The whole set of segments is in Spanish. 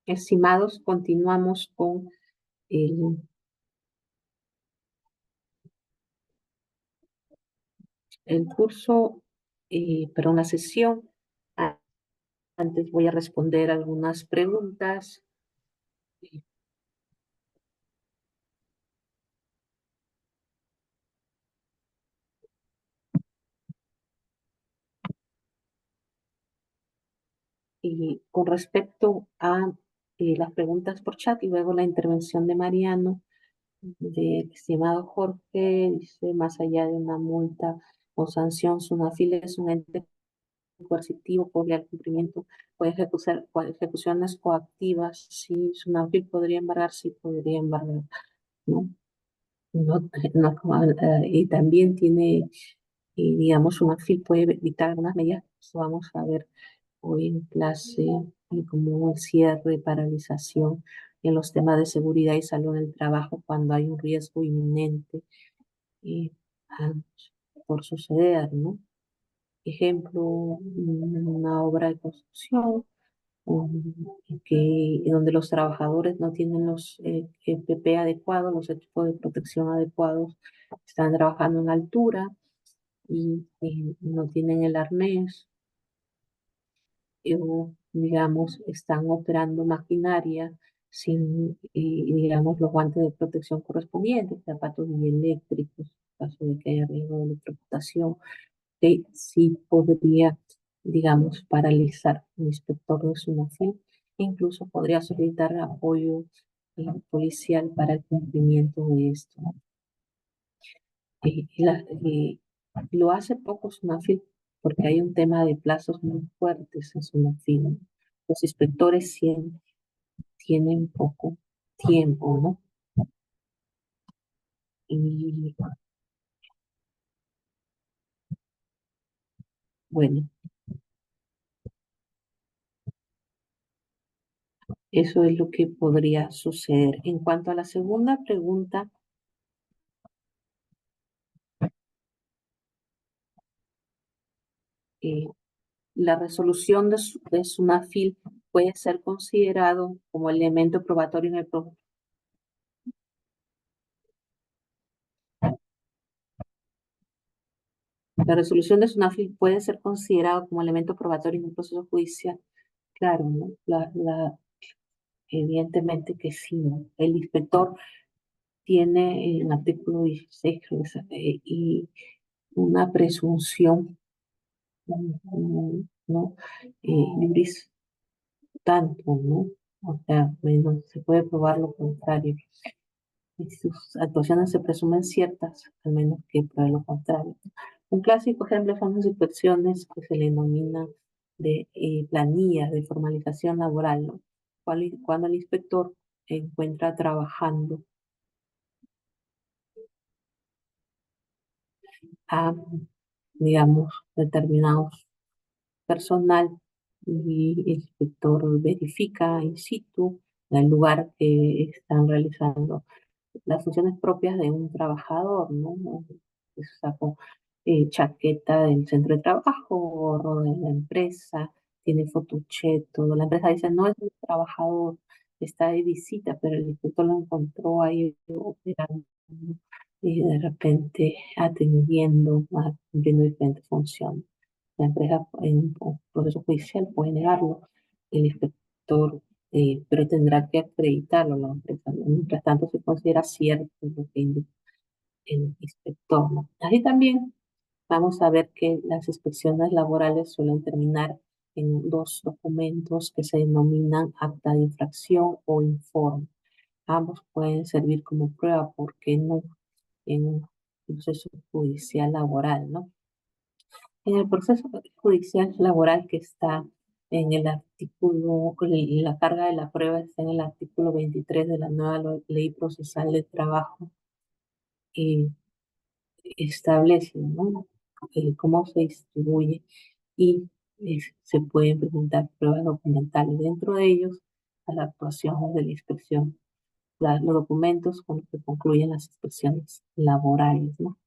Estimados, continuamos con el, el curso, perdón, la sesión. Ah, Antes voy a responder algunas preguntas. Y con respecto a las preguntas por chat y luego la intervención de Mariano, del estimado Jorge, dice, más allá de una multa o sanción, SUNAFIL es un ente coercitivo por el cumplimiento, puede ejecutar ejecuciones coactivas. Sí, SUNAFIL podría embargar, sí podría embargar, ¿no? No, no, y también tiene, digamos, SUNAFIL puede evitar algunas medidas que vamos a ver hoy en clase, como el cierre, paralización en los temas de seguridad y salud en el trabajo cuando hay un riesgo inminente eh, ah, por suceder, ¿no? Ejemplo, una obra de construcción donde los trabajadores no tienen los EPP adecuados, los equipos de protección adecuados, están trabajando en altura y no tienen el arnés, o, digamos, están operando maquinaria sin, digamos, los guantes de protección correspondientes, zapatos eléctricos, en caso de que haya riesgo de electrocutación, que sí podría, digamos, paralizar un inspector de SUNAFIL e incluso podría solicitar apoyo policial para el cumplimiento de esto. Eh, la- eh, lo hace poco SUNAFIL porque hay un tema de plazos muy fuertes en SUNAFIL. Los inspectores siempre tienen poco tiempo, ¿no? Y bueno, eso es lo que podría suceder. En cuanto a la segunda pregunta, eh, la resolución de SUNAFIL puede ser considerado como elemento probatorio en el la resolución de SUNAFIL puede ser considerado como elemento probatorio en un proceso judicial. Claro, ¿no? Evidentemente que sí, ¿no? El inspector tiene en el artículo 16, creo que es, y una presunción, ¿no? Juris tanto, ¿no? O sea, no se puede probar lo contrario. Y sus actuaciones se presumen ciertas, al menos que pruebe lo contrario. Un clásico ejemplo son las inspecciones que se le denomina de planillas de formalización laboral, ¿no? Cuando el inspector encuentra trabajando a, digamos, determinados personal y el inspector verifica in situ el lugar que están realizando las funciones propias de un trabajador, ¿no? Sacó chaqueta del centro de trabajo, gorro de la empresa, tiene fotuche, todo. La empresa dice, no es un trabajador, está de visita, pero el inspector lo encontró ahí operando, ¿no? Y de repente atendiendo, cumpliendo diferentes funciones. La empresa en un proceso judicial puede negarlo, el inspector, pero tendrá que acreditarlo la empresa, ¿no? Mientras tanto, se considera cierto lo que indica el inspector, ¿no? Así también vamos a ver que las inspecciones laborales suelen terminar en dos documentos que se denominan acta de infracción o informe. Ambos pueden servir como prueba, ¿por qué no? En un proceso judicial laboral, ¿no? En el proceso judicial laboral que está en el artículo, la carga de la prueba está en el artículo 23 de la nueva ley procesal de trabajo, y establece, ¿no? Cómo se distribuye y se pueden presentar pruebas documentales. Dentro de ellos, las actuaciones de la inspección, los documentos con los que concluyen las inspecciones laborales, ¿no?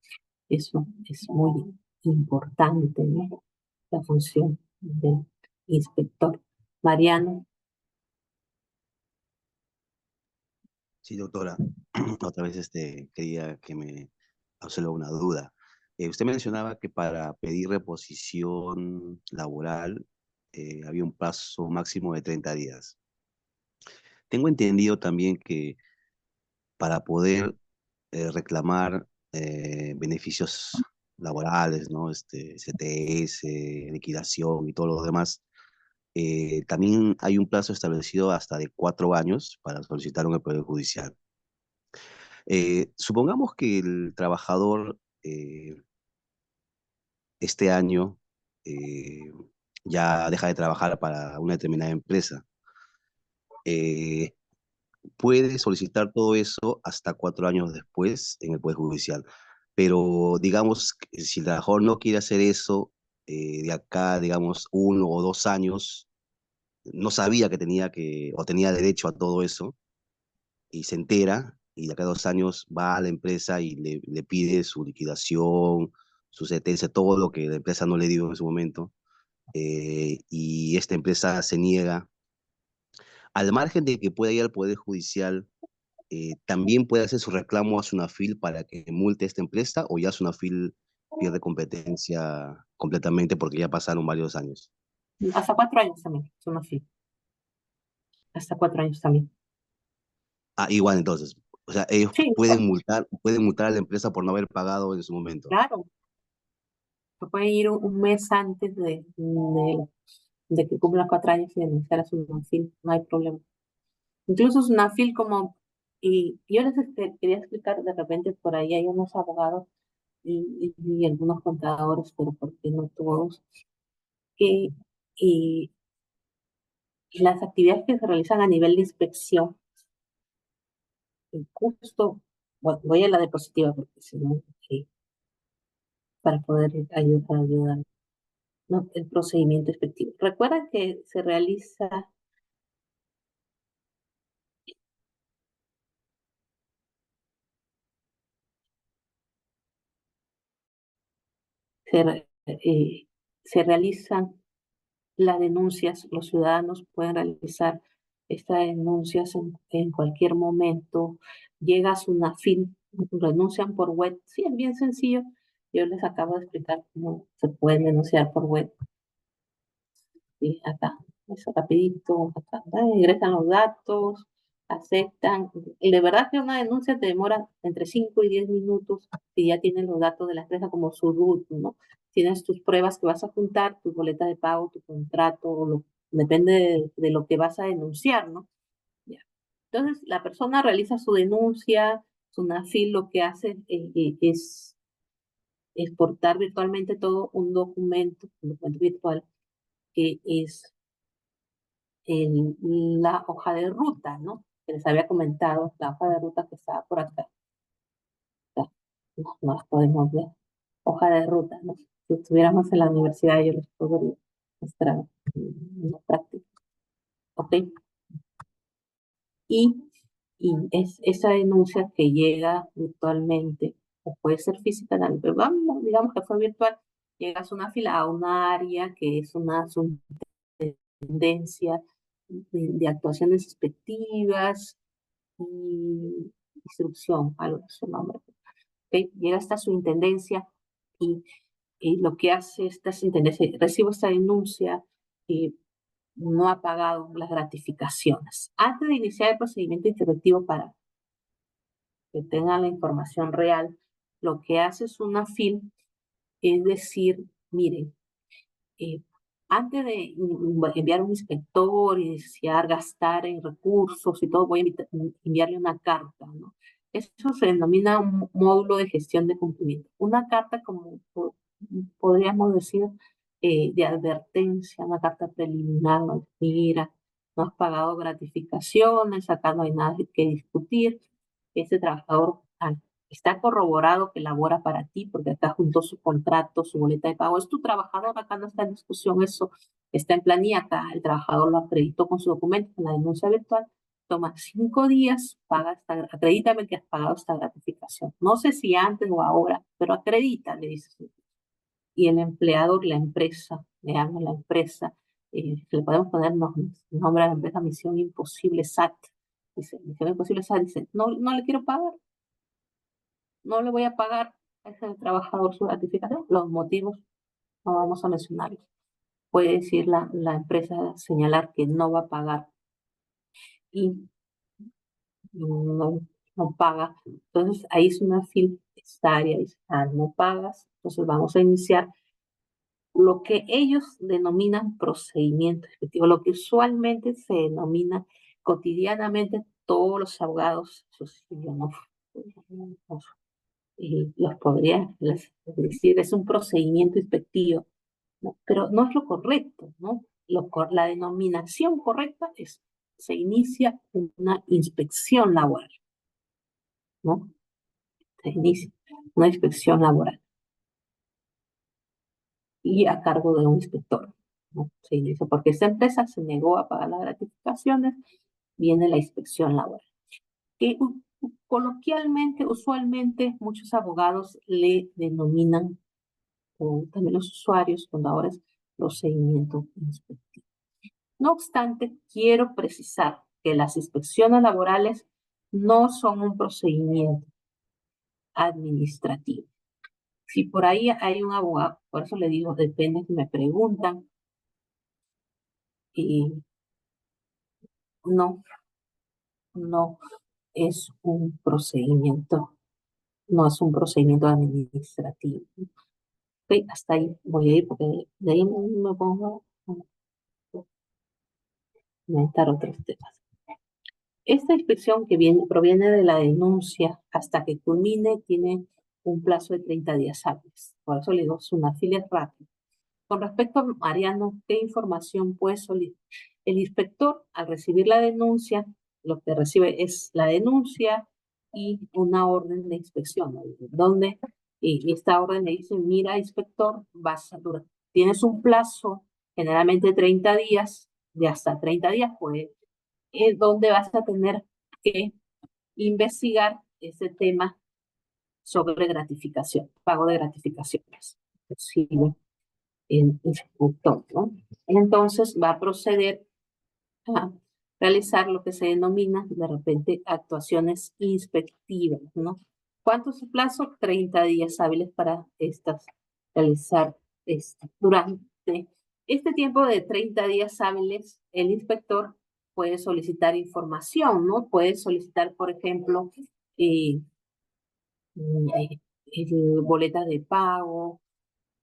Eso es muy importante, ¿no? La función del inspector. Mariano. Sí, doctora. Otra vez quería que me resuelva una duda. Usted mencionaba que para pedir reposición laboral había un plazo máximo de 30 días. Tengo entendido también que para poder reclamar beneficios laborales, ¿no? CTS, liquidación y todo lo demás, también hay un plazo establecido hasta de 4 años para solicitar un Poder Judicial. Supongamos que el trabajador este año eh, ya deja de trabajar para una determinada empresa. Eh, Puede solicitar todo eso hasta 4 años después en el Poder Judicial. Pero digamos, que si el trabajador no quiere hacer eso, de acá, digamos, 1 o 2 años, no sabía que tenía o tenía derecho a todo eso, y se entera, y de acá a 2 años va a la empresa y le pide su liquidación, su sentencia, todo lo que la empresa no le dio en su momento, y esta empresa se niega, al margen de que pueda ir al Poder Judicial, también puede hacer su reclamo a Sunafil para que multe a esta empresa, o ya Sunafil pierde competencia completamente porque ya pasaron varios años. Hasta 4 años también, es una FI. Hasta 4 años también. Ah, igual entonces. O sea, ellos Sí, pueden multar a la empresa por no haber pagado en su momento. claro. Se puede ir un mes antes de que cumpla 4 años y denunciar a su Sunafil, no hay problema. Incluso Sunafil como, y yo les quería explicar, de repente por ahí hay unos abogados y algunos contadores, pero porque no todos, que y las actividades que se realizan a nivel de inspección, justo, bueno, voy a la diapositiva porque si no, para poder ayudar, ¿no? El procedimiento inspectivo. Recuerda que se realizan las denuncias, los ciudadanos pueden realizar estas denuncias en cualquier momento. Llega a Sunafil, renuncian por web. Sí, es bien sencillo. Yo les acabo de explicar cómo se pueden denunciar por web. Sí, acá, eso rapidito, acá, ingresan los datos, aceptan. Y de verdad que una denuncia te demora entre 5 y 10 minutos si ya tienes los datos de la empresa como su RUT, ¿no? Tienes tus pruebas que vas a juntar, tu boleta de pago, tu contrato, depende de lo que vas a denunciar, ¿no? Ya. Entonces, la persona realiza su denuncia, Sunafil lo que hace es exportar virtualmente todo un documento virtual que es la hoja de ruta, ¿no? Que les había comentado, la hoja de ruta que estaba por acá. No las podemos ver. Hoja de ruta, ¿no? Si estuviéramos en la universidad, yo les podría mostrar una práctica. ¿Ok? Y, y es esa denuncia que llega virtualmente, o puede ser física también, pero vamos, digamos que fue virtual, llegas a una fila, a una área que es una tendencia de actuaciones expectivas y instrucción, algo de su nombre. ¿Okay? Llega hasta su intendencia y, y lo que hace esta intendencia, recibo esta denuncia y no ha pagado las gratificaciones. Antes de iniciar el procedimiento instructivo para que tengan la información real, lo que hace es una FIL, es decir, miren, eh, antes de enviar un inspector y desear gastar en recursos y todo, voy a enviarle una carta, ¿no? Eso se denomina un módulo de gestión de cumplimiento. Una carta, como podríamos decir, de advertencia, una carta preliminar, ¿no? Mira, no has pagado gratificaciones, acá no hay nada que discutir. Este trabajador está corroborado que labora para ti, porque acá juntó su contrato, su boleta de pago. Es tu trabajador, acá no está en discusión eso, está en planilla, acá el trabajador lo acreditó con su documento en la denuncia virtual. Toma 5 días, acredítame que has pagado esta gratificación. No sé si antes o ahora, pero acredita, le dices. Y el empleador, la empresa, le llama la empresa, le podemos poner nombre a la empresa Misión Imposible SAT. Dice, Misión Imposible SAT dice, no, no le quiero pagar, no le voy a pagar a ese trabajador su gratificación. Los motivos no vamos a mencionarlos. Puede decir la empresa, señalar que no va a pagar y no, no paga. Entonces ahí es una fil estaria, dice, no pagas. Entonces vamos a iniciar lo que ellos denominan procedimiento efectivo, lo que usualmente se denomina cotidianamente todos los abogados, eso sí, yo no, los podría decir, es un procedimiento inspectivo, ¿no? Pero no es lo correcto, ¿no? La denominación correcta es, se inicia una inspección laboral, ¿no? Se inicia una inspección laboral y a cargo de un inspector, ¿no? Se inicia porque esta empresa se negó a pagar las gratificaciones, viene la inspección laboral. Que coloquialmente, usualmente, muchos abogados le denominan, o también los usuarios, fundadores, procedimiento inspectivo. No obstante, quiero precisar que las inspecciones laborales no son un procedimiento administrativo. Si por ahí hay un abogado, por eso le digo, depende si me preguntan, y no, no es un procedimiento, no es un procedimiento administrativo. Ok, hasta ahí voy a ir porque de ahí me pongo a comentar otros temas. Esta inspección que proviene de la denuncia hasta que culmine tiene un plazo de 30 días hábiles. Por eso le digo, SUNAFIL es rápido. Con respecto a Mariano, ¿qué información puede solicitar? El inspector, al recibir la denuncia, lo que recibe es la denuncia y una orden de inspección, ¿no? Donde esta orden le dice, mira, inspector, tienes un plazo, generalmente 30 días, de hasta 30 días, pues, donde vas a tener que investigar ese tema sobre gratificación, pago de gratificaciones. Sí, el inspector, ¿no? Entonces va a proceder a realizar lo que se denomina de repente actuaciones inspectivas, ¿no? ¿Cuánto es el plazo? 30 días hábiles para realizar durante este tiempo de 30 días hábiles, el inspector puede solicitar información, ¿no? Puede solicitar, por ejemplo, eh, boletas de pago,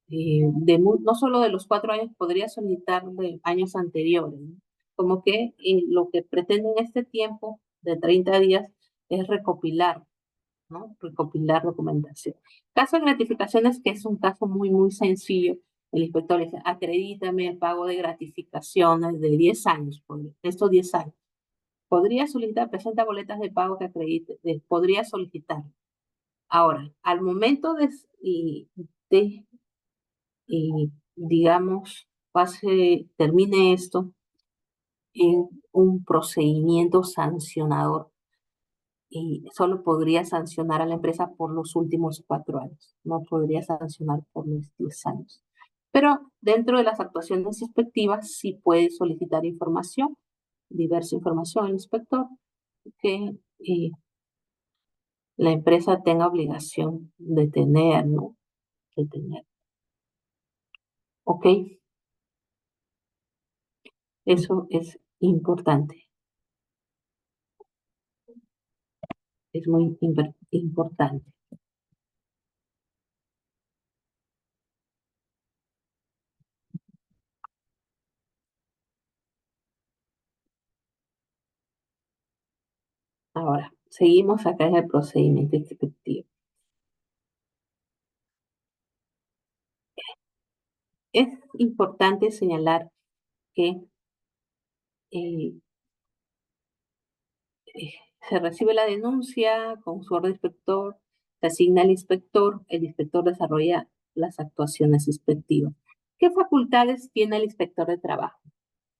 no solo de los 4 años, podría solicitar de años anteriores, ¿no? Como que lo que pretende en este tiempo de 30 días es recopilar, ¿no? Recopilar documentación. Caso de gratificaciones, que es un caso muy, muy sencillo, el inspector le dice, acredítame el pago de gratificaciones de 10 años, por estos 10 años. Podría solicitar, presenta boletas de pago que acredite, podría solicitar. Ahora, al momento de digamos, termine esto en un procedimiento sancionador y solo podría sancionar a la empresa por los últimos 4 años, no podría sancionar por los 10 años. Pero dentro de las actuaciones inspectivas sí puede solicitar información, diversa información al inspector que la empresa tenga obligación de tener, ¿no? De tener. ¿Ok? Eso es importante. Es muy importante. Ahora, seguimos acá en el procedimiento inspectivo. Es importante señalar que eh, eh, se recibe la denuncia con su orden de inspector, se asigna al inspector, el inspector desarrolla las actuaciones inspectivas. ¿Qué facultades tiene el inspector de trabajo?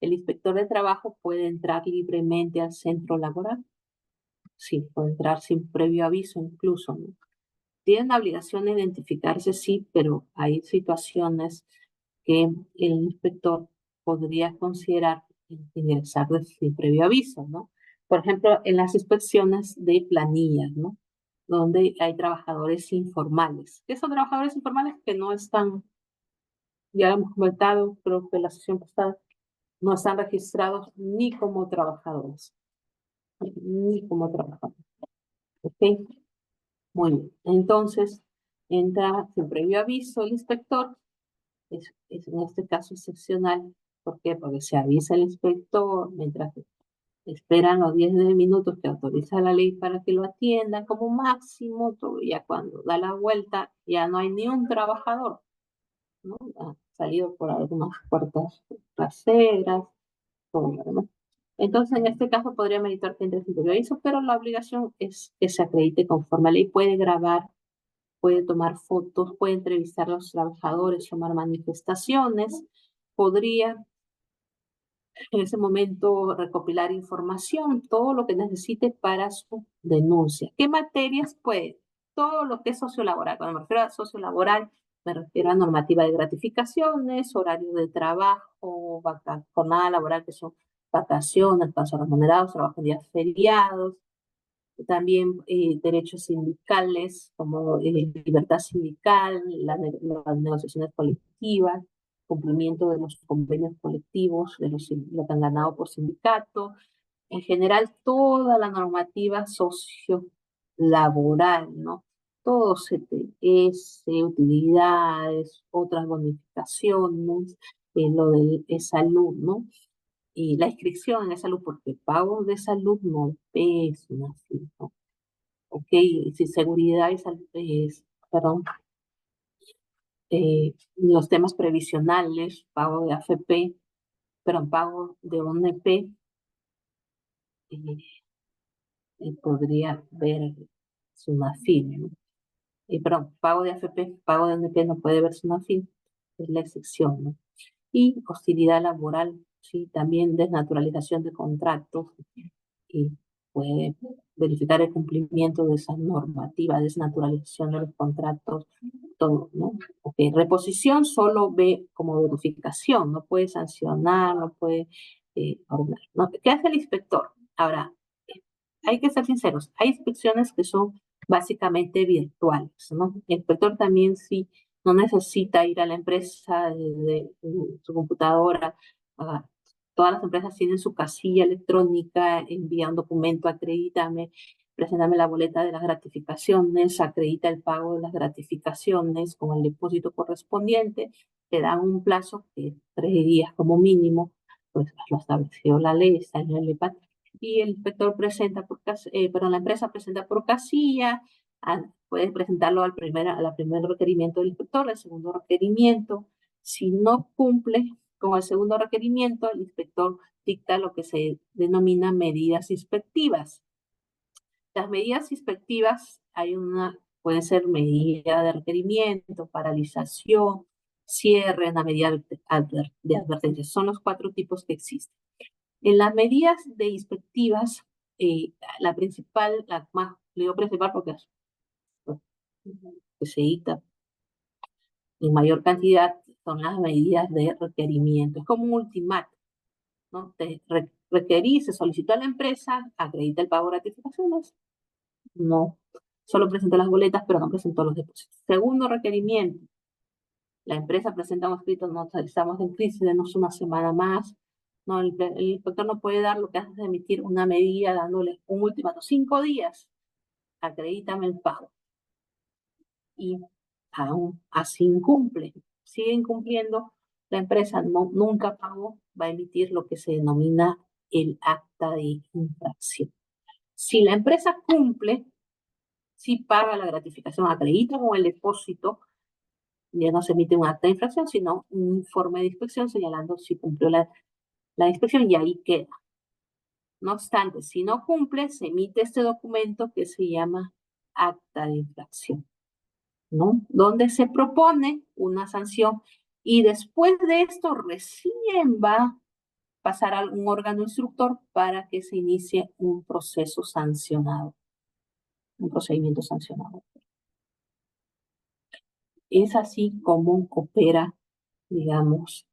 El inspector de trabajo puede entrar libremente al centro laboral. Sí, puede entrar sin previo aviso incluso, ¿no? Tienen la obligación de identificarse, sí, pero hay situaciones que el inspector podría considerar ingresar sin previo aviso, ¿no? Por ejemplo, en las inspecciones de planillas, ¿no? Donde hay trabajadores informales. ¿Qué son trabajadores informales? Que no están, ya lo hemos comentado, creo que la sesión pasada, no están registrados ni como trabajadores, ni como trabajadores. ¿Ok? Muy bien. Entonces, entra sin previo aviso el inspector, es en este caso excepcional. ¿Por qué? Porque se avisa al inspector mientras esperan los 10 minutos que autoriza la ley para que lo atiendan como máximo, todo, ya cuando da la vuelta ya no hay ni un trabajador, ¿no? Ha salido por algunas puertas traseras, todo lo demás. Entonces, en este caso podría meditar que entre sin previo aviso, pero la obligación es que se acredite conforme a la ley. Puede grabar, puede tomar fotos, puede entrevistar a los trabajadores, tomar manifestaciones, podría en ese momento recopilar información, todo lo que necesite para su denuncia. ¿Qué materias? Pues todo lo que es sociolaboral. Cuando me refiero a sociolaboral, me refiero a normativa de gratificaciones, horario de trabajo, jornada laboral, que son vacaciones, pasos remunerados, trabajo en días feriados, también derechos sindicales como libertad sindical, las negociaciones colectivas, cumplimiento de los convenios colectivos, de lo que han ganado por sindicato, en general toda la normativa sociolaboral, ¿no? Todo CTS, utilidades, otras bonificaciones, lo de salud, ¿no? Y la inscripción en salud, porque pago de salud no es una así, ¿no? Ok, si seguridad y salud, perdón, los temas previsionales, pago de AFP, pero pago de ONP, eh, podría ver SUNAFIL, ¿no? Perdón, pago de AFP, pago de ONP no puede ver SUNAFIL, es la excepción, ¿no? Y hostilidad laboral, sí, también desnaturalización de contratos, y puede verificar el cumplimiento de esa normativa, desnaturalización de los contratos, todo, ¿no? Ok, reposición solo ve como verificación, no puede sancionar, no puede ordenar, ¿no? ¿Qué hace el inspector? Ahora, hay que ser sinceros, hay inspecciones que son básicamente virtuales, ¿no? El inspector también sí no necesita ir a la empresa de su computadora. ah, Todas las empresas tienen su casilla electrónica, envía un documento, acredítame, preséntame la boleta de las gratificaciones, acredita el pago de las gratificaciones con el depósito correspondiente, te dan un plazo que es 3 días como mínimo, pues lo estableció la ley, está en el EPAT, y el inspector presenta perdón, la empresa presenta por casilla, puede presentarlo al primer requerimiento del inspector, al segundo requerimiento. Si no cumple con el segundo requerimiento, el inspector dicta lo que se denomina medidas inspectivas. Las medidas inspectivas, pueden ser medida de requerimiento, paralización, cierre, una medida de advertencia. Son los 4 tipos que existen. En las medidas de inspectivas, la principal, la más, le digo principal porque es pues, que se dicta en mayor cantidad, son las medidas de requerimiento. Es como un ultimátum, ¿no? Requerí, se solicitó a la empresa, acredita el pago de gratificaciones, no, solo presentó las boletas, pero no presentó los depósitos. Segundo requerimiento, la empresa presenta un escrito, no estamos en crisis, denos una semana más. No, el inspector no puede dar lo que hace es emitir una medida dándole un ultimato, 5 días, acredítame el pago. Y aún así incumple, sigue incumpliendo, la empresa nunca pagó, va a emitir lo que se denomina el acta de infracción. Si la empresa cumple, si paga la gratificación, acredita con el depósito, ya no se emite un acta de infracción, sino un informe de inspección señalando si cumplió la inspección y ahí queda. No obstante, si no cumple, se emite este documento que se llama acta de infracción, ¿no? Donde se propone una sanción y después de esto recién va a pasar a un órgano instructor para que se inicie un proceso sancionado, un procedimiento sancionado. Es así como opera, digamos,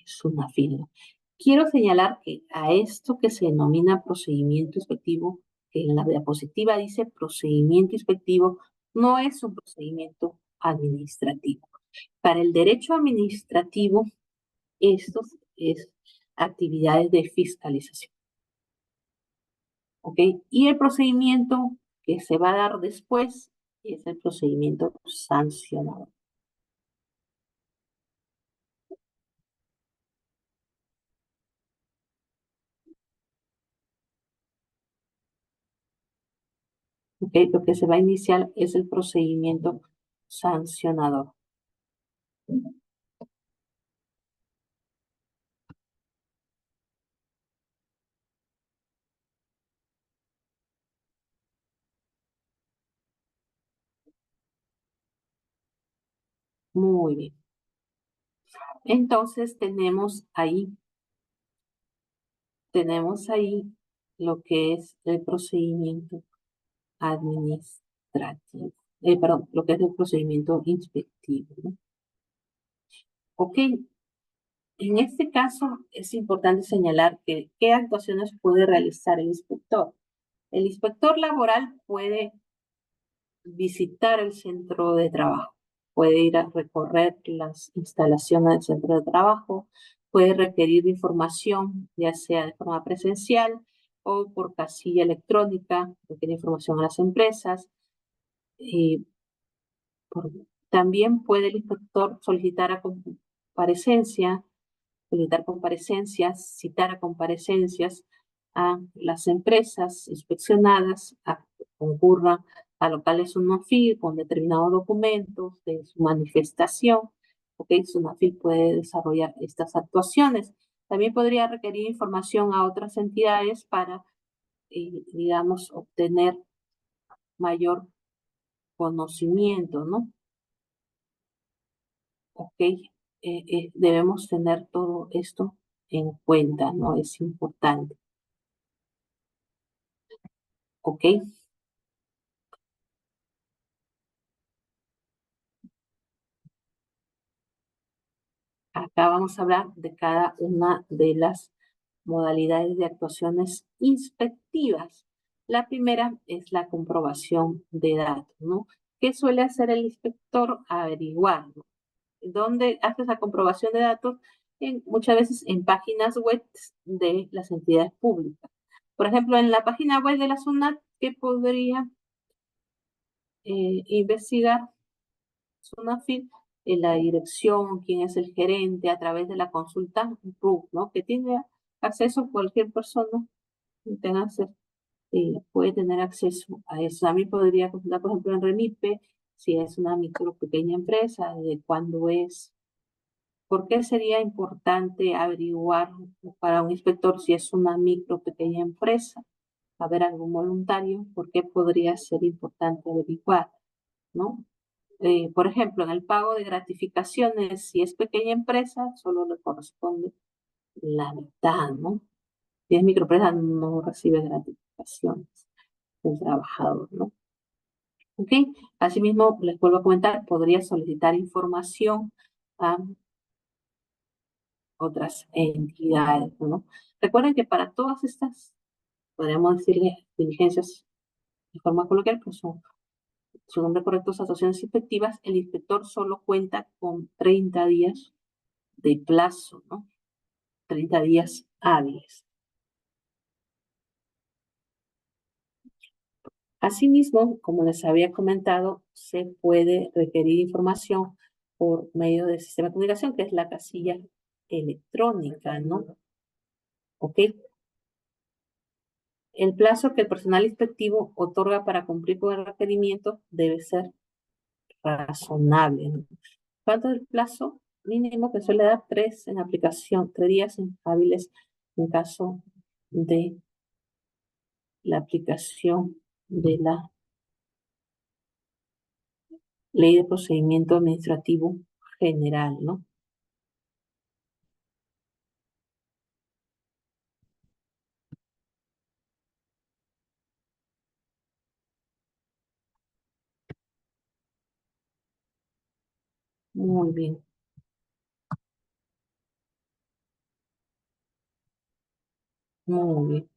SUNAFIL, ¿no? Quiero señalar que a esto que se denomina procedimiento inspectivo, que en la diapositiva dice procedimiento inspectivo, no es un procedimiento administrativo. Para el derecho administrativo, esto es actividades de fiscalización. ¿Ok? Y el procedimiento que se va a dar después es el procedimiento sancionador. ¿Ok? Lo que se va a iniciar es el procedimiento sancionador. Muy bien. Entonces tenemos ahí lo que es el procedimiento administrativo. Perdón, lo que es el procedimiento inspectivo, ¿no? Ok, en este caso es importante señalar que qué actuaciones puede realizar el inspector. El inspector laboral puede visitar el centro de trabajo, puede ir a recorrer las instalaciones del centro de trabajo, puede requerir información, ya sea de forma presencial o por casilla electrónica, requiere información a las empresas. Y por- también puede el inspector solicitar a comparecencia, solicitar comparecencias, citar a comparecencias a las empresas inspeccionadas a que concurran a locales SUNAFIL con determinados documentos de su manifestación. Ok, SUNAFIL puede desarrollar estas actuaciones. También podría requerir información a otras entidades para, digamos, obtener mayor conocimiento, ¿no? Ok, debemos tener todo esto en cuenta, ¿no? Es importante. Ok, acá vamos a hablar de cada una de las modalidades de actuaciones inspectivas. La primera es la comprobación de datos, ¿no? ¿Qué suele hacer el inspector? Averiguar, ¿no? ¿Dónde hace esa comprobación de datos? Muchas veces en páginas web de las entidades públicas. Por ejemplo, en la página web de la SUNAT, ¿qué podría investigar SUNAFIL? En la dirección, quién es el gerente, a través de la consulta RUC, ¿no? Que tiene acceso cualquier persona que tenga puede tener acceso a eso. A mí podría consultar, por ejemplo, en Remipe, si es una micro pequeña empresa, de cuándo es. ¿Por qué sería importante averiguar para un inspector si es una micro pequeña empresa? ¿Haber algún voluntario? ¿Por qué podría ser importante averiguar? ¿No? Por ejemplo, en el pago de gratificaciones, si es pequeña empresa, solo le corresponde la mitad, ¿no? Si es microempresa, no recibe gratificaciones del trabajador, ¿no? ¿Ok? Asimismo, les vuelvo a comentar, podría solicitar información a otras entidades, ¿no? Recuerden que para todas estas, podríamos decirle, diligencias de forma coloquial, pues son su nombre correcto es asociaciones inspectivas, el inspector solo cuenta con 30 días de plazo, ¿no? 30 días hábiles. Asimismo, como les había comentado, se puede requerir información por medio del sistema de comunicación, que es la casilla electrónica, ¿no? ¿Ok? El plazo que el personal inspectivo otorga para cumplir con el requerimiento debe ser razonable, ¿no? ¿Cuánto es el plazo mínimo que suele dar? 3 en aplicación, 3 días hábiles en caso de la aplicación de la Ley de Procedimiento Administrativo General, ¿no? Muy bien. Muy bien.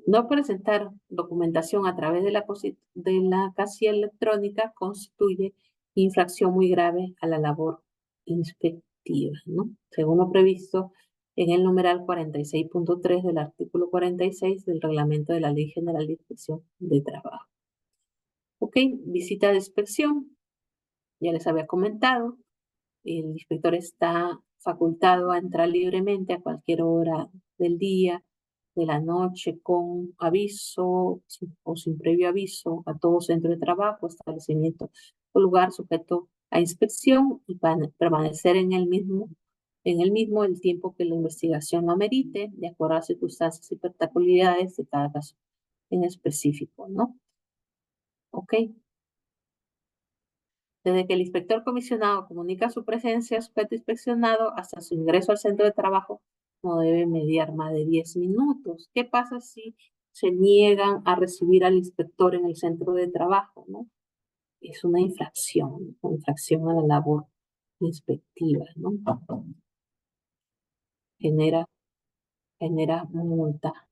No presentar documentación a través de de la casilla electrónica constituye infracción muy grave a la labor inspectiva, ¿no? Según lo previsto en el numeral 46.3 del artículo 46 del reglamento de la Ley General de Inspección de Trabajo. Ok, visita de inspección, ya les había comentado, el inspector está facultado a entrar libremente a cualquier hora del día, de la noche, con aviso o sin previo aviso a todo centro de trabajo, establecimiento o lugar sujeto a inspección y permanecer en el mismo el tiempo que la investigación lo amerite, de acuerdo a las circunstancias y particularidades de cada caso en específico, ¿no? ¿Ok? Desde que el inspector comisionado comunica su presencia al sujeto inspeccionado hasta su ingreso al centro de trabajo, no debe mediar más de 10 minutos. ¿Qué pasa si se niegan a recibir al inspector en el centro de trabajo, ¿no? Es una infracción a la labor inspectiva, ¿no? Genera, genera multa,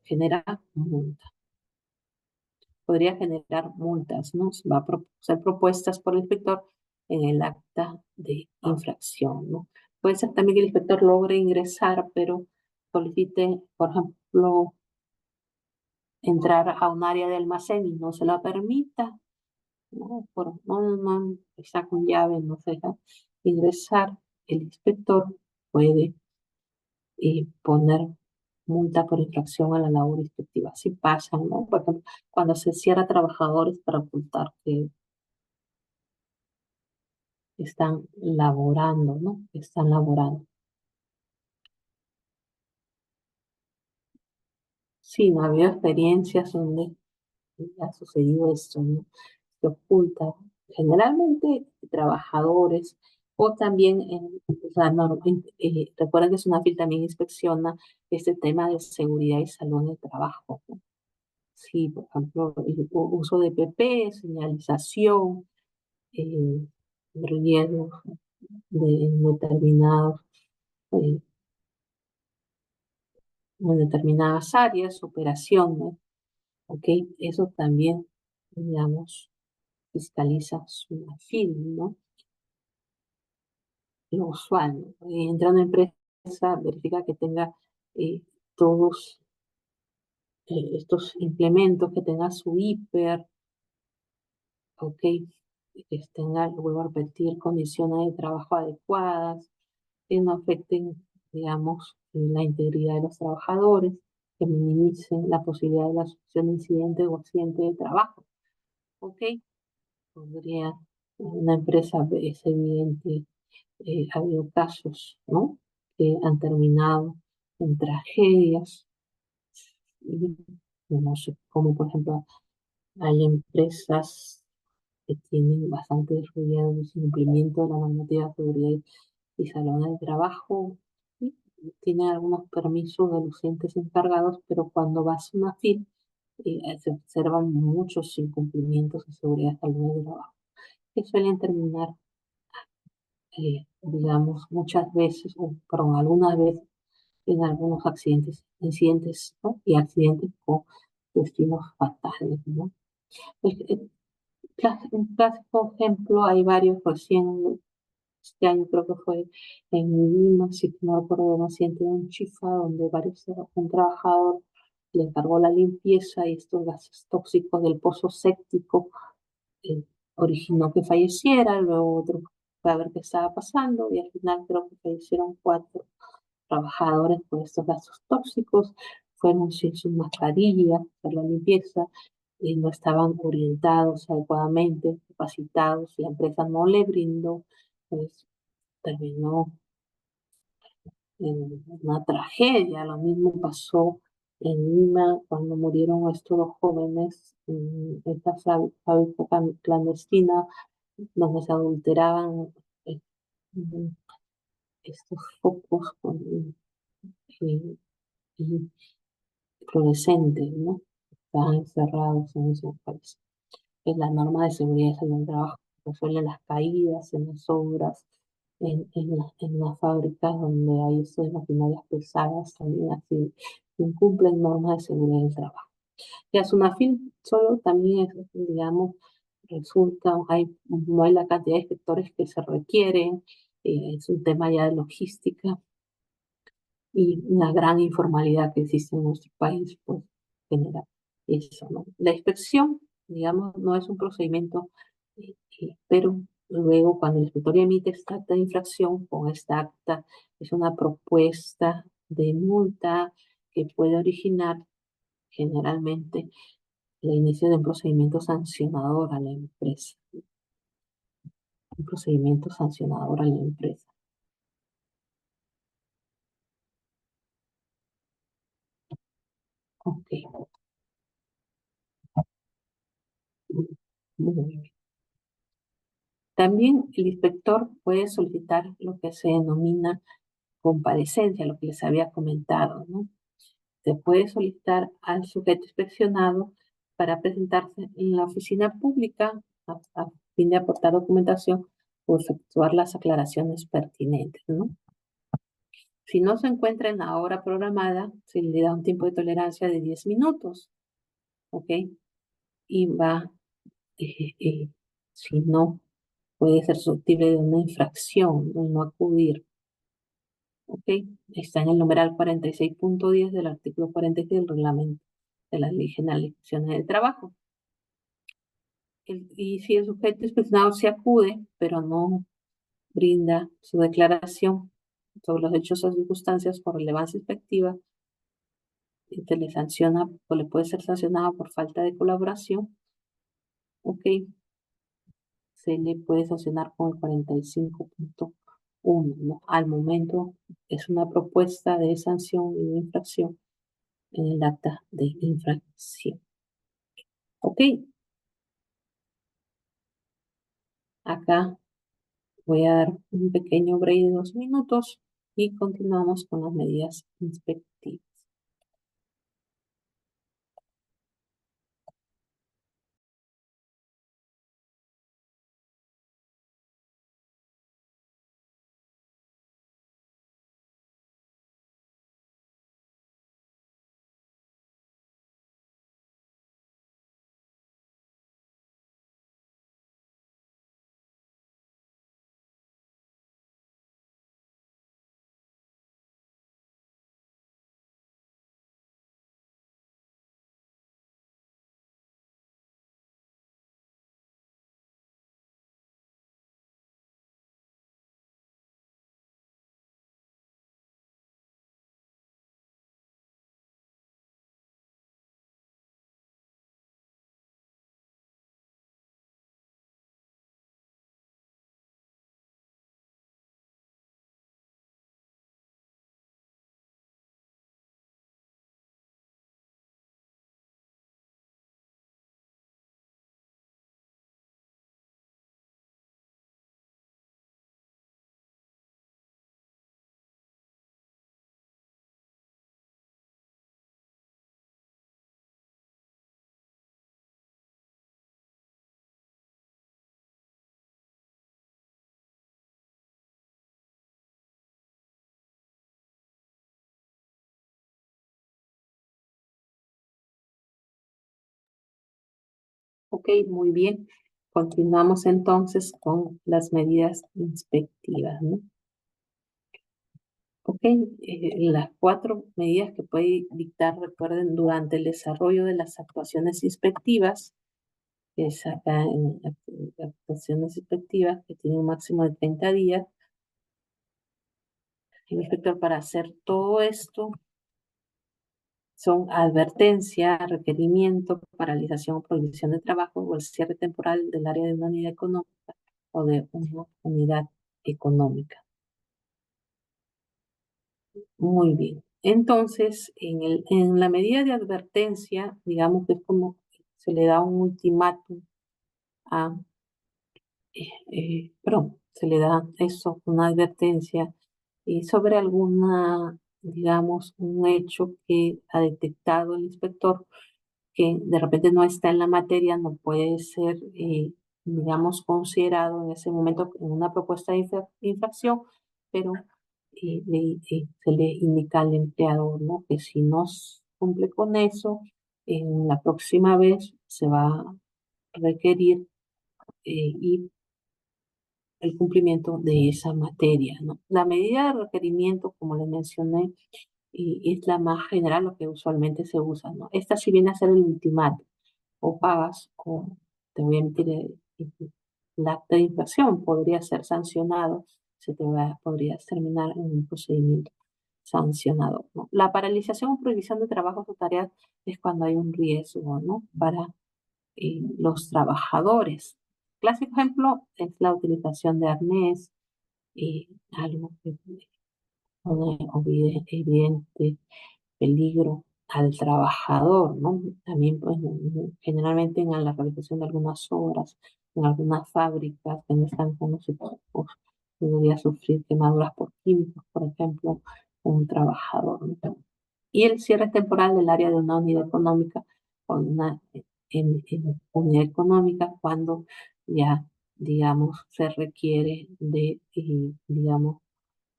genera multa. Podría generar multas, ¿no? Va a ser propuestas por el inspector en el acta de infracción, ¿no? Puede ser también que el inspector logre ingresar, pero solicite, por ejemplo, entrar a un área de almacén y no se la permita, ¿no? Está con llave, no se deja ingresar. El inspector puede poner multa por infracción a la labor inspectiva. Así pasa, ¿no? Por ejemplo, cuando se cierra trabajadores para ocultar que están laborando, ¿no? Están laborando. Sí, no ha habido experiencias donde ha sucedido esto, ¿no? Se oculta generalmente trabajadores o también, o sea, recuerden que SUNAFIL también inspecciona este tema de seguridad y salud en el trabajo, ¿no? Sí, por ejemplo, el uso de PP, señalización, eh, riesgos de eh, en determinadas áreas, operaciones, ¿ok? Eso también, digamos, fiscaliza su afín, ¿no? Lo usual, ¿no? Entra a una empresa, verifica que tenga todos estos implementos, que tenga su hiper, ¿ok? Que tenga, vuelvo a repetir, condiciones de trabajo adecuadas, que no afecten, digamos, la integridad de los trabajadores, que minimicen la posibilidad de la sucesión de incidentes o accidentes de trabajo. ¿Ok? Podría una empresa, es evidente, ha habido casos, ¿no? Que han terminado en tragedias. Y no sé, como por ejemplo, hay empresas que tienen bastante ruido de cumplimiento de la normativa de seguridad y salud del trabajo, y tiene algunos permisos de los entes encargados, pero cuando vas a una FIT, se observan muchos incumplimientos de seguridad y salud del trabajo, que suelen terminar, digamos, muchas veces, o perdón, algunas veces, en algunos incidentes, ¿no? Y accidentes con destinos fatales, ¿no? Un clásico ejemplo, hay varios recién. Este año creo que fue en Lima, si no recuerdo, un accidente de un chifa donde un trabajador le encargó la limpieza y estos gases tóxicos del pozo séptico eh, originó que falleciera. Luego otro fue a ver qué estaba pasando y al final creo que fallecieron 4 trabajadores por estos gases tóxicos. Fueron sin sus mascarillas, hacer la limpieza, y no estaban orientados adecuadamente, capacitados, la empresa no le brindó, pues terminó en una tragedia. Lo mismo pasó en Lima cuando murieron estos 2 jóvenes en esta fábrica clandestina donde se adulteraban eh, mm, estos focos con y fluorescentes, ¿no? Estaban encerrados en ese país. Es la norma de seguridad y salud del trabajo. resuelven las caídas en las obras, en las fábricas donde hay uso de maquinarias pesadas, también así incumplen normas de seguridad del trabajo. Ya SUNAFIL solo también es, digamos, resulta, no hay la cantidad de inspectores que se requieren, es un tema ya de logística y la gran informalidad que existe en nuestro país, pues genera eso, ¿no? La inspección, digamos, no es un procedimiento, pero luego cuando el inspector emite esta acta de infracción, con esta acta es una propuesta de multa que puede originar generalmente el inicio de un procedimiento sancionador a la empresa, un procedimiento sancionador a la empresa. Ok, muy bien. También el inspector puede solicitar lo que se denomina comparecencia, lo que les había comentado, ¿no? Se puede solicitar al sujeto inspeccionado para presentarse en la oficina pública a fin de aportar documentación o efectuar las aclaraciones pertinentes, ¿no? Si no se encuentra en la hora programada, se le da un tiempo de tolerancia de 10 minutos, ¿ok? Y va, si no, puede ser susceptible de una infracción, de no acudir, ¿ok? Está en el numeral 46.10 del artículo 46 del reglamento de la Ley General de Inspecciones de Trabajo. Y si el sujeto inspeccionado se acude, pero no brinda su declaración sobre los hechos o circunstancias por relevancia inspectiva, se le sanciona o le puede ser sancionado por falta de colaboración, ¿ok? Se le puede sancionar con el 45.1, ¿no? Al momento es una propuesta de sanción y de infracción en el acta de infracción. ¿Ok? Acá voy a dar un pequeño break de 2 minutos y continuamos con las medidas inspectivas. Ok, muy bien. Continuamos entonces con las medidas inspectivas, ¿no? Ok, las 4 medidas que puede dictar, recuerden, durante el desarrollo de las actuaciones inspectivas, que es acá en actuaciones inspectivas que tienen un máximo de 30 días. El inspector para hacer todo esto son advertencia, requerimiento, paralización o prohibición de trabajo o el cierre temporal del área de una unidad económica o de una unidad económica. Muy bien. Entonces, en la medida de advertencia, digamos que es como se le da un ultimátum a, perdón, se le da eso, una advertencia sobre alguna, digamos, un hecho que ha detectado el inspector que de repente no está en la materia, no puede ser digamos, considerado en ese momento en una propuesta de infracción, pero se le indica al empleador, ¿no? Que si no cumple con eso, en la próxima vez se va a requerir y el cumplimiento de esa materia, ¿no? La medida de requerimiento, como les mencioné, es la más general, lo que usualmente se usa, ¿no? Esta sí viene a ser el ultimato, o pagas o te voy a emitir el acta de infracción, podría ser sancionado, podrías terminar en un procedimiento sancionado, ¿no? La paralización o prohibición de trabajos o tareas es cuando hay un riesgo, ¿no? Para los trabajadores. Clásico ejemplo es la utilización de arnés, algo que pone evidente peligro al trabajador, ¿no? También, pues, generalmente en la realización de algunas obras, en algunas fábricas que no están con los equipos, podría sufrir quemaduras por químicos, por ejemplo, un trabajador, ¿no? Y el cierre temporal del área de una unidad económica con una unidad económica cuando ya, digamos, se requiere de, digamos,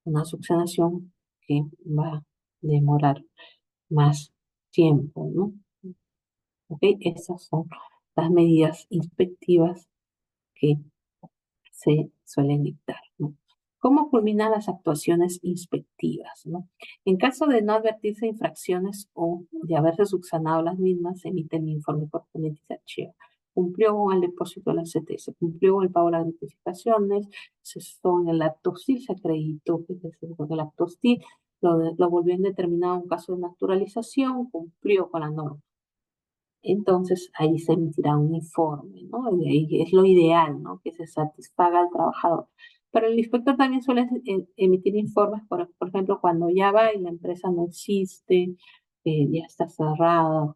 una subsanación que va a demorar más tiempo, ¿no? ¿Ok? Esas son las medidas inspectivas que se suelen dictar, ¿no? ¿Cómo culminan las actuaciones inspectivas, ¿no? En caso de no advertirse infracciones o de haberse subsanado las mismas, se emite el informe correspondiente y se archiva. Cumplió con el depósito de la CTS, cumplió con el pago de las notificaciones, se en el acto hostil, se acreditó que se con el acto hostil, lo volvió indeterminado en caso de naturalización, cumplió con la norma. Entonces ahí se emitirá un informe, ¿no? Y ahí es lo ideal, ¿no? Que se satisfaga al trabajador. Pero el inspector también suele emitir informes, por ejemplo, cuando ya va y la empresa no existe, ya está cerrada,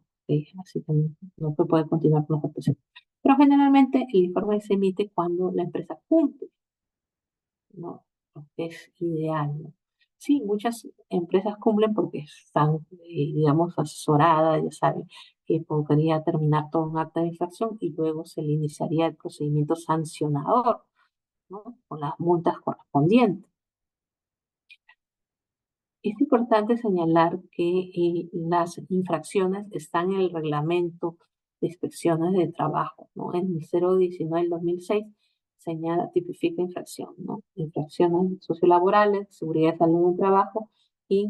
así que no se puede continuar con la operaciones. Pero generalmente el informe se emite cuando la empresa cumple, ¿no? Lo que es ideal, ¿no? Sí, muchas empresas cumplen porque están, digamos, asesoradas, ya saben, que podría terminar todo un acta de infracción y luego se le iniciaría el procedimiento sancionador, ¿no? Con las multas correspondientes. Es importante señalar que las infracciones están en el reglamento de inspecciones de trabajo, ¿no? En el 019 del 2006 señala, tipifica infracción, ¿no? Infracciones sociolaborales, seguridad y salud en el trabajo y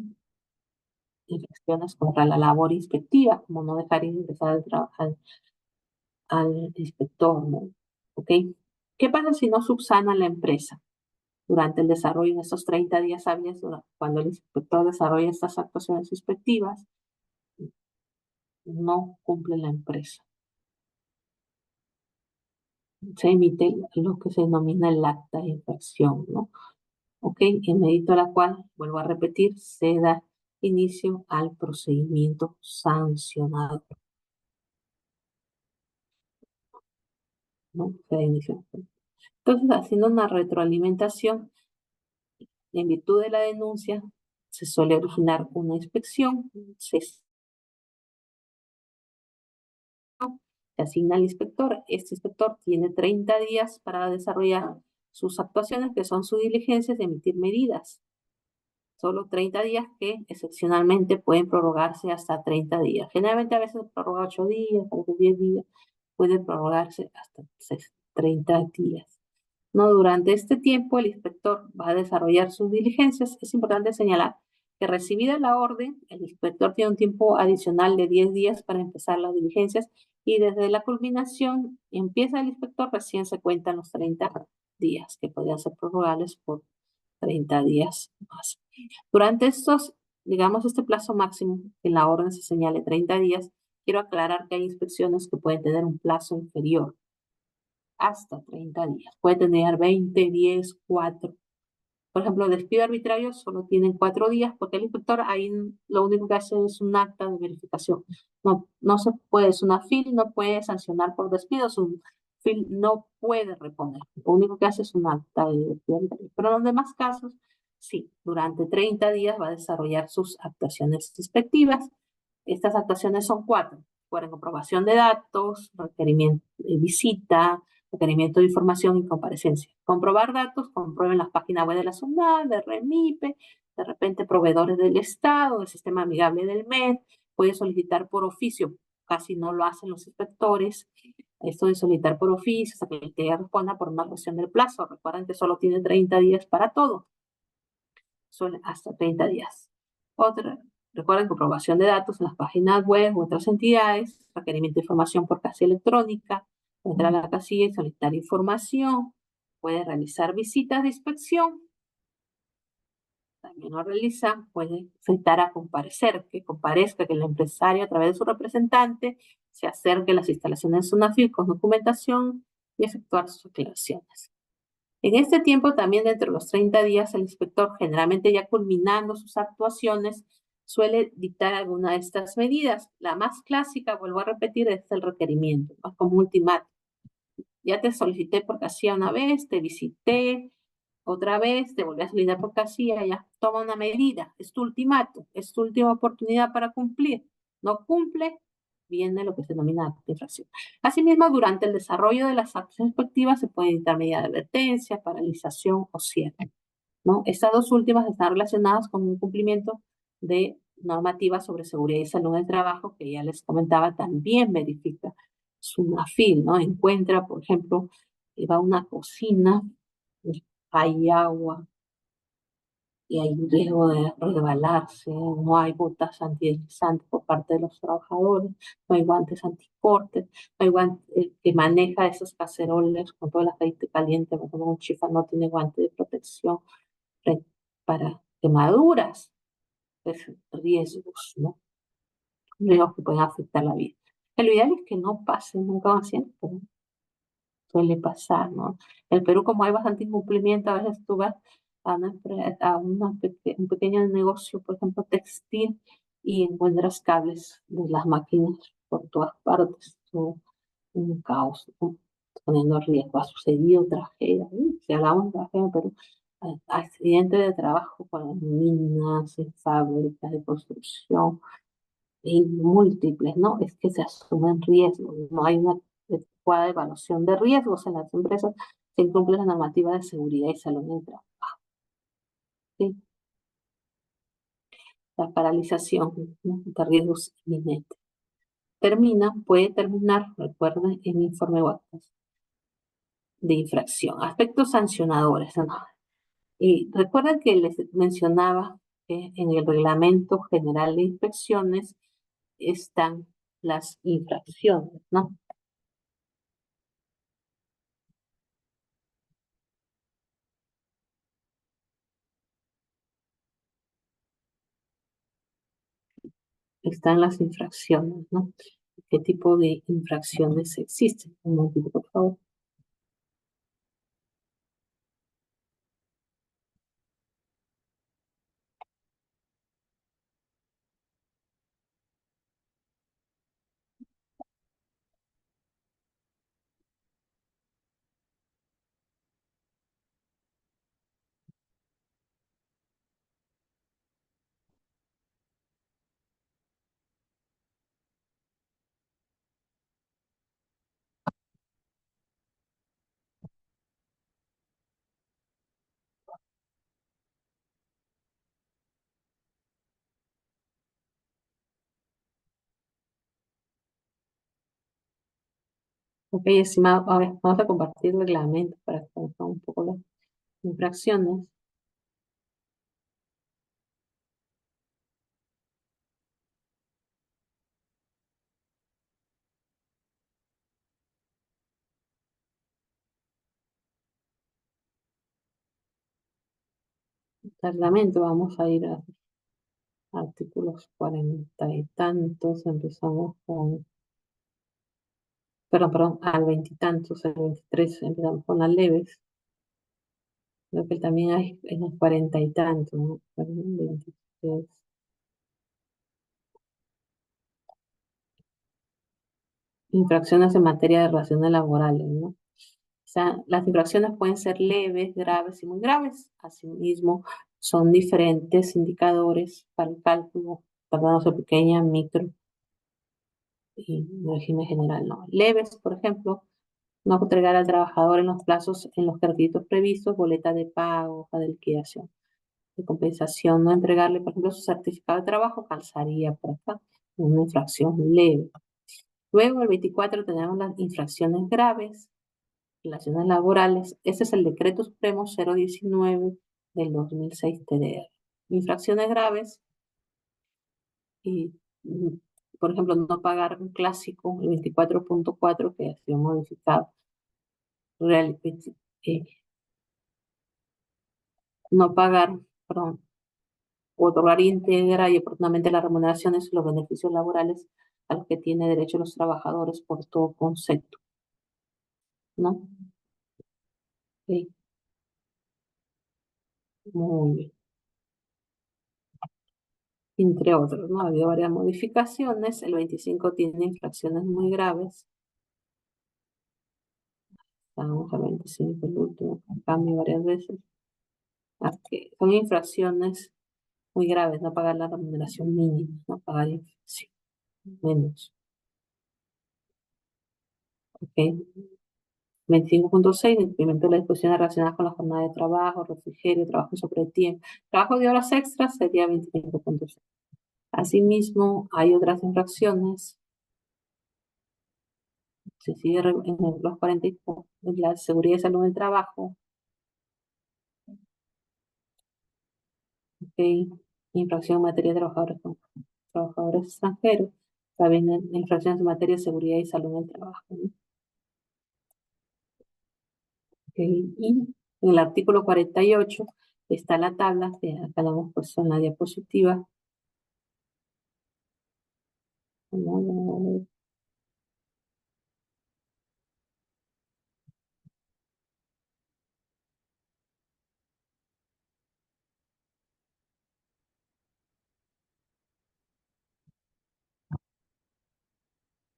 infracciones contra la labor inspectiva, como no dejar ingresar al inspector, ¿no? ¿Ok? ¿Qué pasa si no subsana la empresa durante el desarrollo de estos 30 días hábiles, cuando el inspector desarrolla estas actuaciones inspectivas? No cumple la empresa. Se emite lo que se denomina el acta de infracción, ¿no? ¿Ok? En medito a la cual, vuelvo a repetir, se da inicio al procedimiento sancionado, ¿no? Se da inicio. Entonces, haciendo una retroalimentación, en virtud de la denuncia, se suele originar una inspección, se asigna al inspector. Este inspector tiene 30 días para desarrollar sus actuaciones, que son sus diligencias, de emitir medidas. Solo 30 días que excepcionalmente pueden prorrogarse hasta 30 días. Generalmente a veces prorroga 8 días, a veces 10 días, puede prorrogarse hasta 30 días. No, durante este tiempo el inspector va a desarrollar sus diligencias. Es importante señalar que recibida la orden, el inspector tiene un tiempo adicional de 10 días para empezar las diligencias y desde la culminación empieza el inspector, recién se cuentan los 30 días que podrían ser prorrogables por 30 días más. Durante estos, digamos, este plazo máximo, que en la orden se señale 30 días, quiero aclarar que hay inspecciones que pueden tener un plazo inferior, hasta 30 días. Puede tener 20, 10, 4. Por ejemplo, el despido arbitrario solo tienen 4 días porque el inspector ahí lo único que hace es un acta de verificación. No se puede, es una FIL, no puede sancionar por despido, es un FIL no puede reponer. Lo único que hace es un acta de despido arbitrario. Pero en los demás casos, sí, durante 30 días va a desarrollar sus actuaciones respectivas. Estas actuaciones son 4. Fueron comprobación de datos, requerimiento de visita, requerimiento de información y comparecencia. Comprobar datos, comprueben las páginas web de la SUNAT, de REMIPE, de repente proveedores del Estado, del sistema amigable del MED, puede solicitar por oficio, casi no lo hacen los inspectores, esto de solicitar por oficio, hasta que el TEA responda por una revisión del plazo. Recuerden que solo tiene 30 días para todo, son hasta 30 días. Otra, recuerden, comprobación de datos en las páginas web u otras entidades, requerimiento de información por casilla electrónica, entrar a la casilla y solicitar información, puede realizar visitas de inspección, también lo realiza, puede citar a comparecer, que comparezca, que el empresario a través de su representante se acerque a las instalaciones de SUNAFIL con documentación y efectuar sus aclaraciones. En este tiempo, también dentro de los 30 días, el inspector, generalmente ya culminando sus actuaciones, suele dictar alguna de estas medidas. La más clásica, vuelvo a repetir, es el requerimiento, más como ultimátum. Ya te solicité por casilla una vez, te visité otra vez, te volví a solicitar por casilla, ya toma una medida, es tu ultimátum, es tu última oportunidad para cumplir. No cumple, viene lo que se denomina infracción. Asimismo, durante el desarrollo de las acciones inspectivas se puede dictar medida de advertencia, paralización o cierre, ¿no? Estas dos últimas están relacionadas con un cumplimiento de normativas sobre seguridad y salud en el trabajo, que ya les comentaba, también verifica SUNAFIL, ¿no? Encuentra, por ejemplo, va a una cocina, hay agua y hay un riesgo de resbalarse, no hay botas antideslizantes por parte de los trabajadores, no hay guantes anticortes, no hay guantes, que maneja esos caceroles con todo el aceite caliente, como un chifa no tiene guante de protección para quemaduras, pues, riesgos, ¿no? Riesgos que pueden afectar la vida. Lo ideal es que no pase nunca más siempre, pero suele pasar, ¿no? En el Perú, como hay bastante incumplimiento, a veces tú vas a, un pequeño negocio, por ejemplo, textil, y encuentras cables de las máquinas por todas partes. Un caos, ¿no? Poniendo en riesgo. Ha sucedido tragedia, ¿no? Si hablamos de tragedia, pero accidentes de trabajo con minas, en fábricas de construcción, y múltiples, ¿no? Es que se asumen riesgos, no hay una adecuada evaluación de riesgos en las empresas, se incumple la normativa de seguridad y salud en el trabajo. ¿Sí? La paralización, ¿no? De riesgos inminentes. Puede terminar, recuerden, en informe de infracción. Aspectos sancionadores, ¿no? Y recuerden que les mencionaba que en el Reglamento General de Inspecciones están las infracciones, ¿no? Están las infracciones, ¿no? ¿Qué tipo de infracciones existen? Un momentito, por favor. Ok, estimado, a ver, vamos a compartir el reglamento para que conozcan un poco las infracciones. El reglamento, vamos a ir a artículos 40 y tantos, empezamos con, perdón, al veintitantos, al 23, empezamos con las leves. Creo que también hay en los 40 y tantos, ¿no? 23. Infracciones en materia de relaciones laborales, ¿no? O sea, las infracciones pueden ser leves, graves y muy graves. Asimismo, son diferentes indicadores para el cálculo, tratándose pequeña, micro y régimen general, ¿no? Leves, por ejemplo, No entregar al trabajador en los plazos en los requisitos previstos, boleta de pago, hoja de liquidación, de compensación. No entregarle, por ejemplo, su certificado de trabajo, calzaría por acá, una infracción leve. Luego, el 24, tenemos las infracciones graves, relaciones laborales. Ese es el Decreto Supremo 019 del 2006 TDR. Infracciones graves y, por ejemplo, no pagar un clásico, el 24.4 que ha sido modificado. Real- eh, no pagar, perdón, otorgar íntegra y oportunamente las remuneraciones y los beneficios laborales a los que tiene derecho los trabajadores por todo concepto, ¿no? Ok, muy bien. Entre otros, ¿no? Ha habido varias modificaciones. El 25 tiene infracciones muy graves. Vamos al 25, el último, cambio varias veces. Aquí son infracciones muy graves, no pagar la remuneración mínima, no pagar infracción, menos. ¿Ok? 25.6, incremento de las disposiciones relacionadas con la jornada de trabajo, refrigerio, trabajo sobre tiempo. Trabajo de horas extras sería 25.6. Asimismo, hay otras infracciones. Se sigue en los 44, la seguridad y salud del trabajo, ok, infracción en materia de trabajadores extranjeros, también en infracciones en materia de seguridad y salud del trabajo, ¿no? Ok, y en el artículo 48 está la tabla, que acá la hemos puesto en la diapositiva. No, un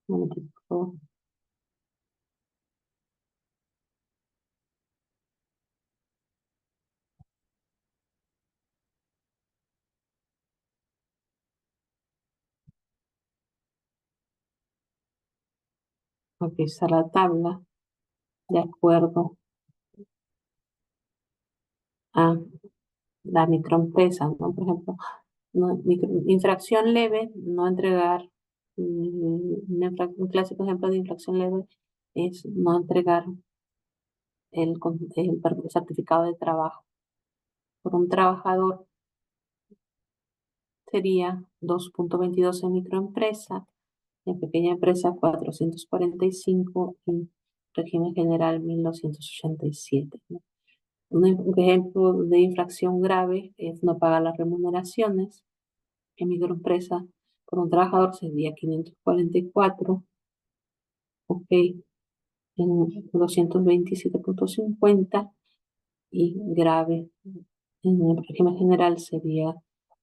momentito, por favor. Aquí está la tabla de acuerdo a la microempresa, ¿no? Por ejemplo, infracción leve, no entregar, un clásico ejemplo de infracción leve es no entregar el certificado de trabajo. Por un trabajador sería 2.22 en microempresa, en pequeña empresa 445 y régimen general 1287, ¿no? Un ejemplo de infracción grave es no pagar las remuneraciones. En microempresa, por un trabajador sería 544, ok, en 227.50 y grave en el régimen general sería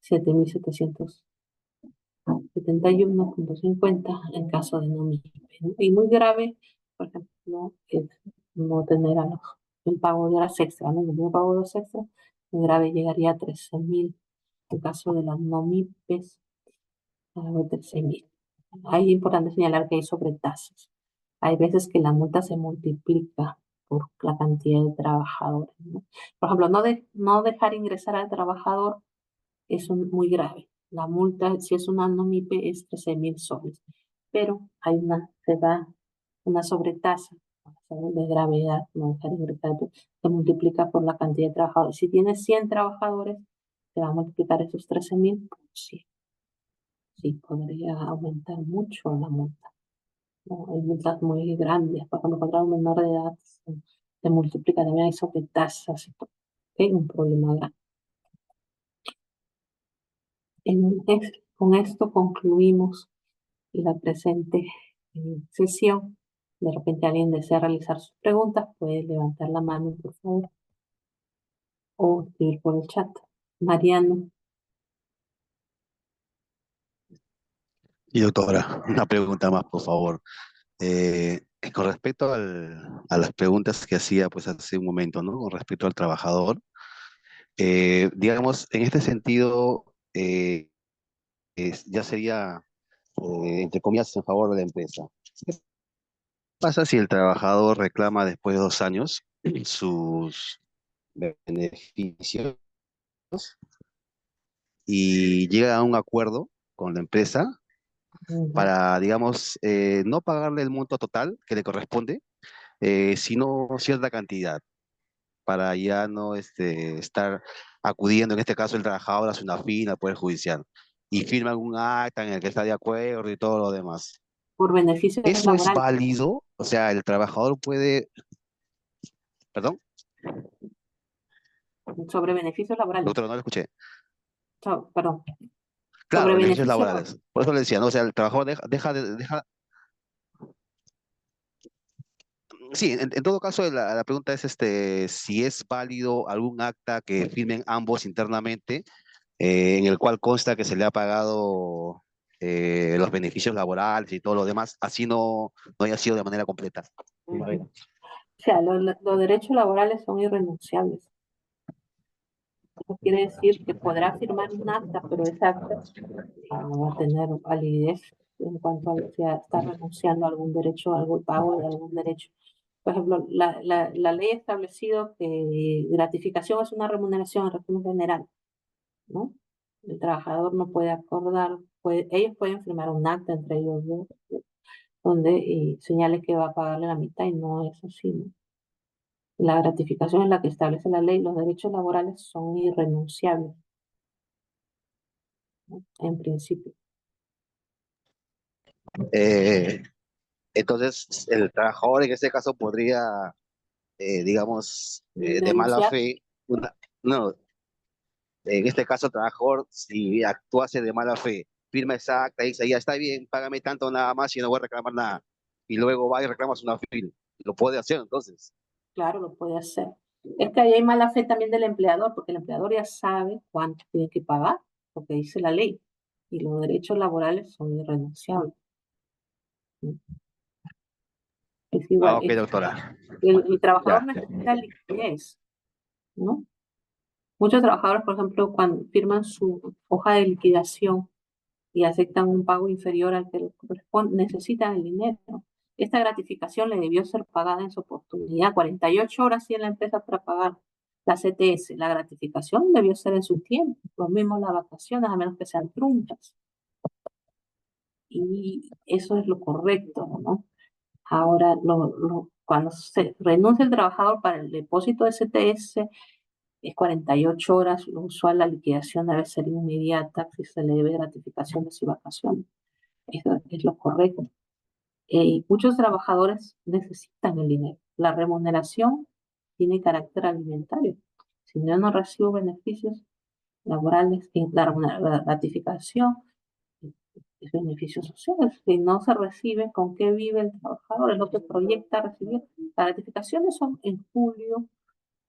7.771.50 en caso de no MIPE, ¿no? Y muy grave, por ejemplo, es no tener el pago de horas extra, ¿no? El no pago de horas extra, muy grave llegaría a 13.000 en caso de las no MIPES, a 13.000. Ahí es importante señalar que hay sobretasas. Hay veces que la multa se multiplica por la cantidad de trabajadores, ¿no? Por ejemplo, no dejar ingresar al trabajador es muy grave. La multa, si es una NOMIPE, es 13.000 soles. Pero se da una sobretasa de gravedad, no dejar ingresar, se multiplica por la cantidad de trabajadores. Si tienes 100 trabajadores, se va a multiplicar esos 13.000 por 100. Sí, podría aumentar mucho la multa, ¿no? Hay multas muy grandes, por ejemplo, contra un menor de edad se multiplica, también hay sobretasas y todo. ¿Ok? Un problema grande. Con esto concluimos la presente sesión. De repente alguien desea realizar sus preguntas, puede levantar la mano, por favor, o escribir por el chat. Mariano, Y doctora, una pregunta más, por favor. Con respecto a las preguntas que hacía pues hace un momento, ¿no? Con respecto al trabajador, digamos, en este sentido, ya sería, entre comillas, en favor de la empresa. pasa si el trabajador reclama después de 2 años sus beneficios y llega a un acuerdo con la empresa Ujú. para, digamos, no pagarle el monto total que le corresponde, sino cierta cantidad, para ya no estar acudiendo, en este caso el trabajador, a una fin al Poder Judicial y firman un acta en el que está de acuerdo y todo lo demás. Por beneficios ¿Eso es laborales, válido? O sea, el trabajador puede, perdón, sobre beneficios laborales, doctor, no lo escuché. perdón, Claro, sobre beneficios beneficios, laborales. Por eso le decía, ¿no? O sea, el trabajador sí, en todo caso, la pregunta es si es válido algún acta que firmen ambos internamente, en el cual consta que se le ha pagado los beneficios laborales y todo lo demás, así no haya sido de manera completa. ujú. O sea, los derechos laborales son irrenunciables. Eso quiere decir que podrá firmar un acta, pero esa acta no va a tener validez en cuanto a si está renunciando a algún derecho, a algún pago de algún derecho. Por ejemplo, la ley ha establecido que gratificación es una remuneración en régimen general, ¿no? El trabajador no puede acordar, ellos pueden firmar un acta entre ellos dos, donde señale que va a pagarle la mitad y no es así, ¿no? La gratificación es la que establece la ley, los derechos laborales son irrenunciables, ¿no? En principio. Eh, entonces, el trabajador en este caso podría, digamos, de mala Denunciar, fe, no, en este caso el trabajador, si actuase de mala fe, firma esa acta y dice, ya está bien, págame tanto nada más y no voy a reclamar nada. Y luego va y reclamas una FIL. Lo puede hacer entonces. claro, lo puede hacer. Es que ahí hay mala fe también del empleador, porque el empleador ya sabe cuánto tiene que pagar, porque dice la ley, y los derechos laborales son irrenunciables. Es Ah, igual, ok, doctora. el trabajador Ya. necesita liquidez, ¿no? Muchos trabajadores, por ejemplo, cuando firman su hoja de liquidación y aceptan un pago inferior al que les corresponde, necesitan el dinero. Esta gratificación le debió ser pagada en su oportunidad, 48 horas tiene la empresa para pagar la CTS. La gratificación debió ser en su tiempo, lo mismo las vacaciones, a menos que sean truncas. Y eso es lo correcto, ¿no? Ahora, cuando se renuncia el trabajador para el depósito de CTS, es 48 horas, lo usual la liquidación debe ser inmediata si se le debe gratificaciones y vacaciones. Eso es lo correcto. Muchos trabajadores necesitan el dinero. La remuneración tiene carácter alimentario. Si yo no recibo beneficios laborales, la gratificación es beneficios sociales. Si no se recibe, ¿con qué vive el trabajador? Es lo que proyecta recibir. Las gratificaciones son en julio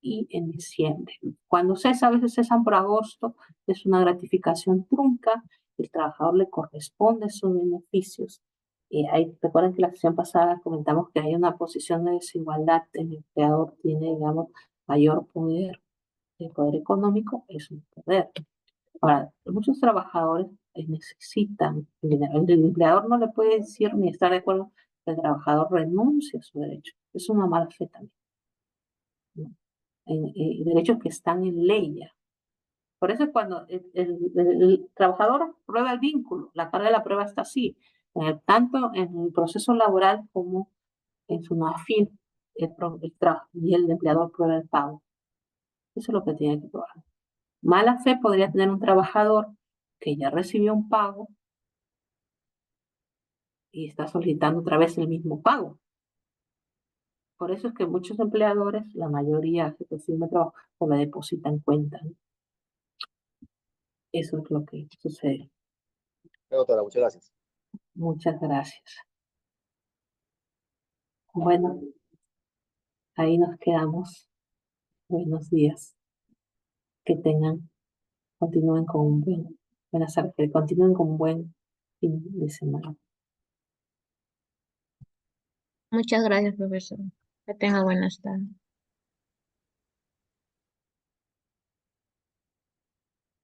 y en diciembre. Cuando cesa, a veces cesan por agosto, es una gratificación trunca, el trabajador le corresponde sus beneficios. Recuerden que la sesión pasada comentamos que hay una posición de desigualdad, el empleador tiene, digamos, mayor poder, el poder económico es un poder. Ahora, muchos trabajadores necesitan el dinero. El empleador no le puede decir ni estar de acuerdo que el trabajador renuncie a su derecho. Es una mala fe también, ¿no? Derechos que están en ley ya. Por eso es cuando el trabajador prueba el vínculo, la carga de la prueba está así, tanto en el proceso laboral como en su afín, y el empleador prueba el pago. Eso es lo que tiene que probar. Mala fe podría tener un trabajador que ya recibió un pago y está solicitando otra vez el mismo pago. Por eso es que muchos empleadores, la mayoría que firma trabajo, o la depositan en cuenta, ¿no? Eso es lo que sucede. Doctora, muchas gracias. Muchas gracias. Bueno, ahí nos quedamos. Buenos días. Que continúen con buenas tardes, que continúen con un buen fin de semana. Muchas gracias, profesor. Que tenga buenas tardes.